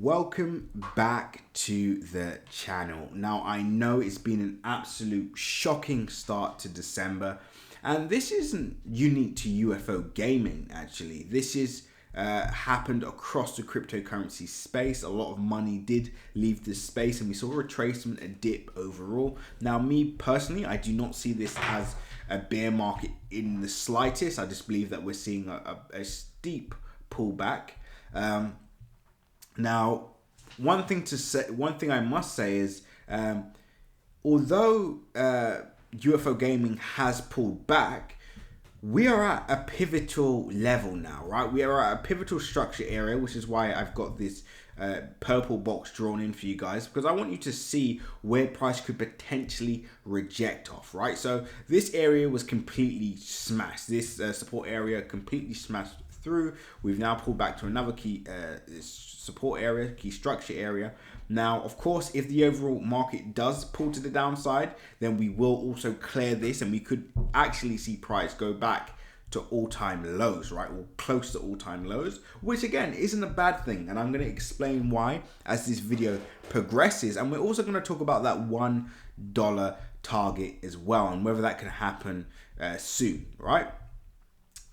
Welcome back to the channel. Now, I know it's been an absolute shocking start to December, and this isn't unique to UFO Gaming, actually. This is happened across the cryptocurrency space. A lot of money did leave this space, and we saw a retracement, a dip overall. Now, me personally, I do not see this as a bear market in the slightest. I just believe that we're seeing a steep pullback. Now, one thing I must say is, although UFO Gaming has pulled back, we are at a pivotal level now, right? We are at a pivotal structure area, which is why I've got this purple box drawn in for you guys, because I want you to see where price could potentially reject off, right? So this area was completely smashed. This support area completely smashed through. We've now pulled back to another key support area, key structure area. Now, of course, if the overall market does pull to the downside, then we will also clear this, and we could actually see price go back to all-time lows, right? Or close to all-time lows, which again isn't a bad thing, and I'm going to explain why as this video progresses. And we're also going to talk about that $1 target as well, and whether that can happen soon, right?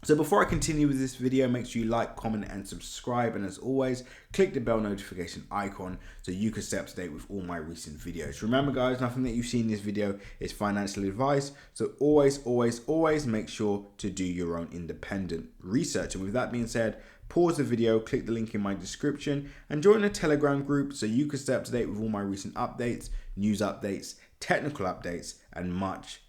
So before I continue with this video, make sure you like, comment, and subscribe. And as always, click the bell notification icon so you can stay up to date with all my recent videos. Remember, guys, nothing that you see in this video is financial advice. So always make sure to do your own independent research. And with that being said, pause the video, click the link in my description, and join the Telegram group so you can stay up to date with all my recent updates, news updates, technical updates, and much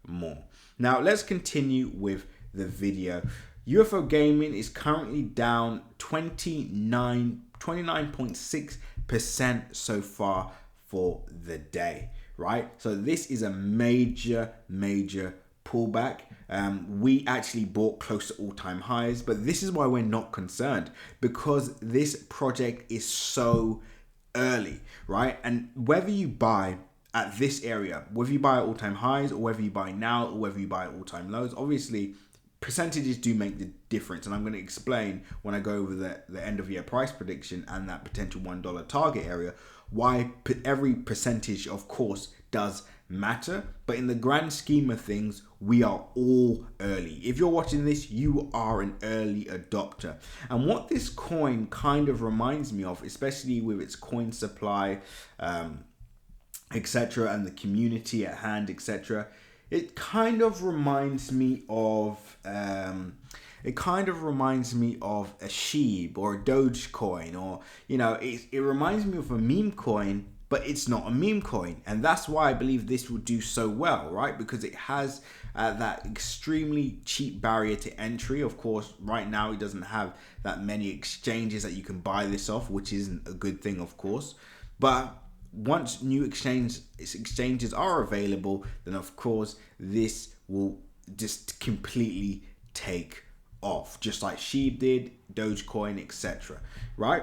more. Now, let's continue with the video. UFO Gaming is currently down 29.6% so far for the day, right? So this is a major pullback. We actually bought close to all-time highs, but this is why we're not concerned, because this project is so early, right? And whether you buy at this area, whether you buy at all-time highs, or whether you buy now, or whether you buy at all-time lows, obviously percentages do make the difference, and I'm going to explain when I go over the end of year price prediction and that potential $1 target area why every percentage, of course, does matter. But in the grand scheme of things, we are all early. If you're watching this, you are an early adopter. And what this coin kind of reminds me of, especially with its coin supply, etc., and the community at hand, etc., it kind of reminds me of a Sheeb or a Dogecoin, or it reminds me of a meme coin, but it's not a meme coin. And that's why I believe this will do so well, right? Because it has that extremely cheap barrier to entry. Of course, right now it doesn't have that many exchanges that you can buy this off, which isn't a good thing, of course. But once new exchanges are available, then of course this will just completely take off, just like Sheeb did, Dogecoin, etc. Right?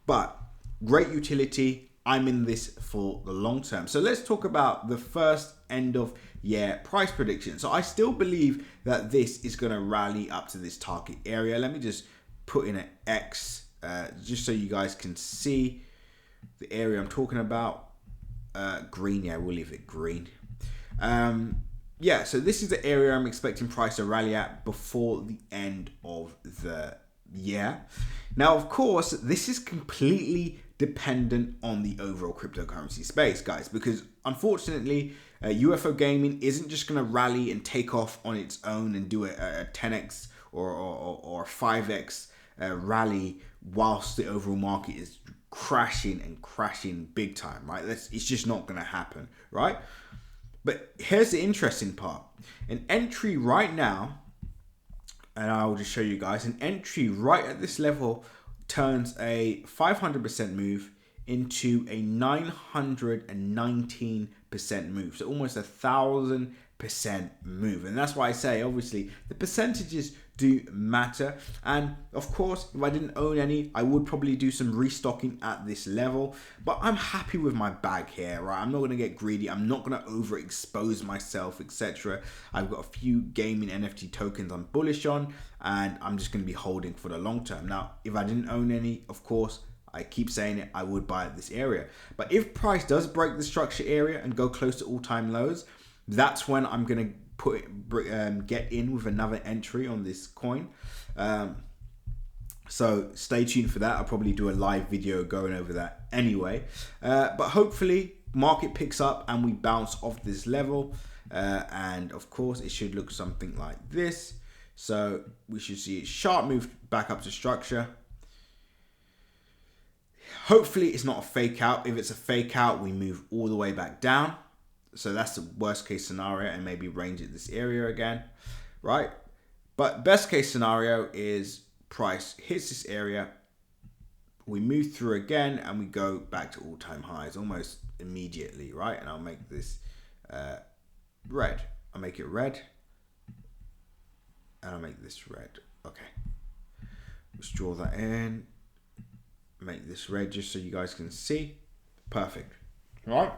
But great utility. I'm in this for the long term. So let's talk about the first end of year price prediction. So I still believe that this is going to rally up to this target area. Let me just put in an X just so you guys can see the area I'm talking about. Green, yeah, we'll leave it green. Yeah, so this is the area I'm expecting price to rally at before the end of the year. Now, of course, this is completely dependent on the overall cryptocurrency space, guys, because unfortunately, UFO Gaming isn't just going to rally and take off on its own and do a 10x or 5x rally whilst the overall market is crashing big time, right? It's just not going to happen, right? But here's the interesting part. An entry right now, and I'll just show you guys, an entry right at this level turns a 500% move into a 919% move. So almost 1,000% move. And that's why I say, obviously, the percentages do matter. And of course, if I didn't own any, I would probably do some restocking at this level. But I'm happy with my bag here, right? I'm not going to get greedy. I'm not going to overexpose myself, etc. I've got a few gaming NFT tokens I'm bullish on, and I'm just going to be holding for the long term. Now, if I didn't own any, of course, I keep saying it, I would buy at this area. But if price does break the structure area and go close to all-time lows, that's when I'm going to get in with another entry on this coin. So stay tuned for that. I'll probably do a live video going over that anyway. But hopefully market picks up and we bounce off this level. And of course it should look something like this. So we should see a sharp move back up to structure. Hopefully it's not a fake out. If it's a fake out, we move all the way back down. So that's the worst case scenario, and maybe range at this area again, right? But best case scenario is price hits this area, we move through again, and we go back to all-time highs almost immediately, right? And I'll make this red. I'll make it red, and I'll make this red. Okay, let's draw that in. Make this red just so you guys can see. Perfect. All right.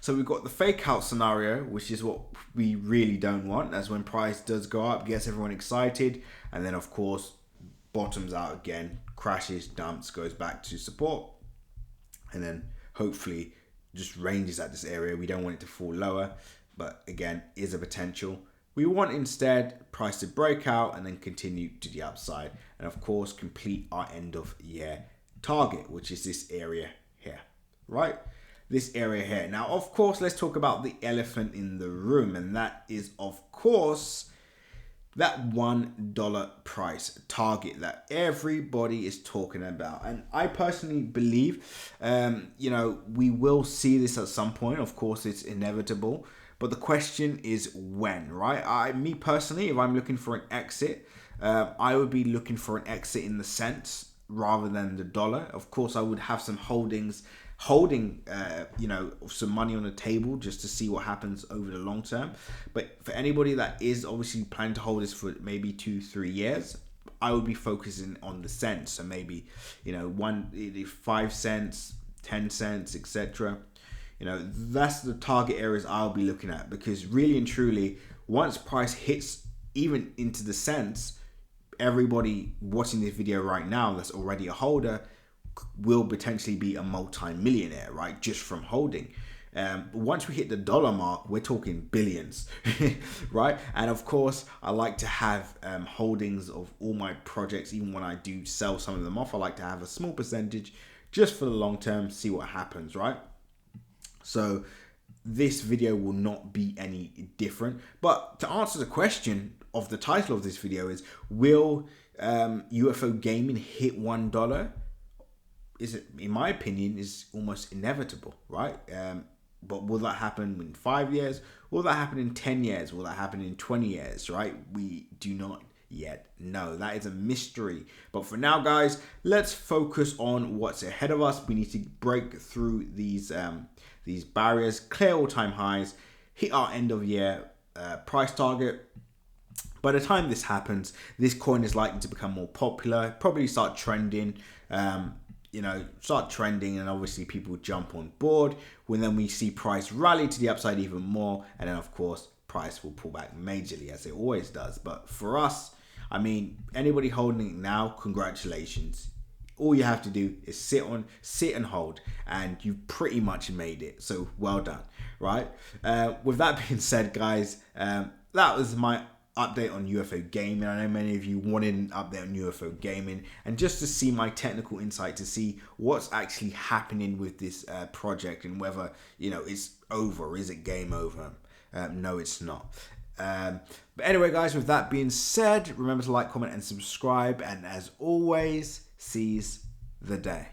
So we've got the fake out scenario, which is what we really don't want. That's when price does go up, gets everyone excited, and then of course bottoms out again, crashes, dumps, goes back to support, and then hopefully just ranges at this area. We don't want it to fall lower, but again, is a potential. We want instead price to break out and then continue to the upside, and of course complete our end of year target, which is this area here, right? This area here. Now, of course, let's talk about the elephant in the room, and that is, of course, that $1 price target that everybody is talking about. And I personally believe, we will see this at some point. Of course, it's inevitable, but the question is when, right? Me personally, if I'm looking for an exit, I would be looking for an exit in the cents rather than the dollar. Of course, I would have some holding some money on the table just to see what happens over the long term. But for anybody that is obviously planning to hold this for maybe 2-3 years, I would be focusing on the cents. So maybe 5 cents, 10 cents, etc. That's the target areas I'll be looking at, because really and truly, once price hits even into the cents, everybody watching this video right now that's already a holder will potentially be a multi-millionaire, right? Just from holding. But once we hit the dollar mark, we're talking billions, right? And of course, I like to have holdings of all my projects. Even when I do sell some of them off, I like to have a small percentage just for the long term, see what happens, right? So this video will not be any different. But to answer the question of the title of this video is, will UFO Gaming hit $1? Is it, in my opinion, is almost inevitable, right? But will that happen in 5 years? Will that happen in 10 years? Will that happen in 20 years, right? We do not yet know. That is a mystery. But for now, guys, let's focus on what's ahead of us. We need to break through these barriers, clear all-time highs, hit our end of year price target. By the time this happens, this coin is likely to become more popular, probably start trending, and obviously people jump on board. When then we see price rally to the upside even more, and then of course price will pull back majorly, as it always does. But for us, I mean, anybody holding it now, congratulations. All you have to do is sit and hold, and you've pretty much made it. So well done, right? With that being said, guys, that was my update on UFO Gaming. I know many of you wanted an update on UFO Gaming, and just to see my technical insight, to see what's actually happening with this project, and whether it's over. Is it game over? No, it's not. But anyway, guys, with that being said, remember to like, comment, and subscribe. And as always, seize the day.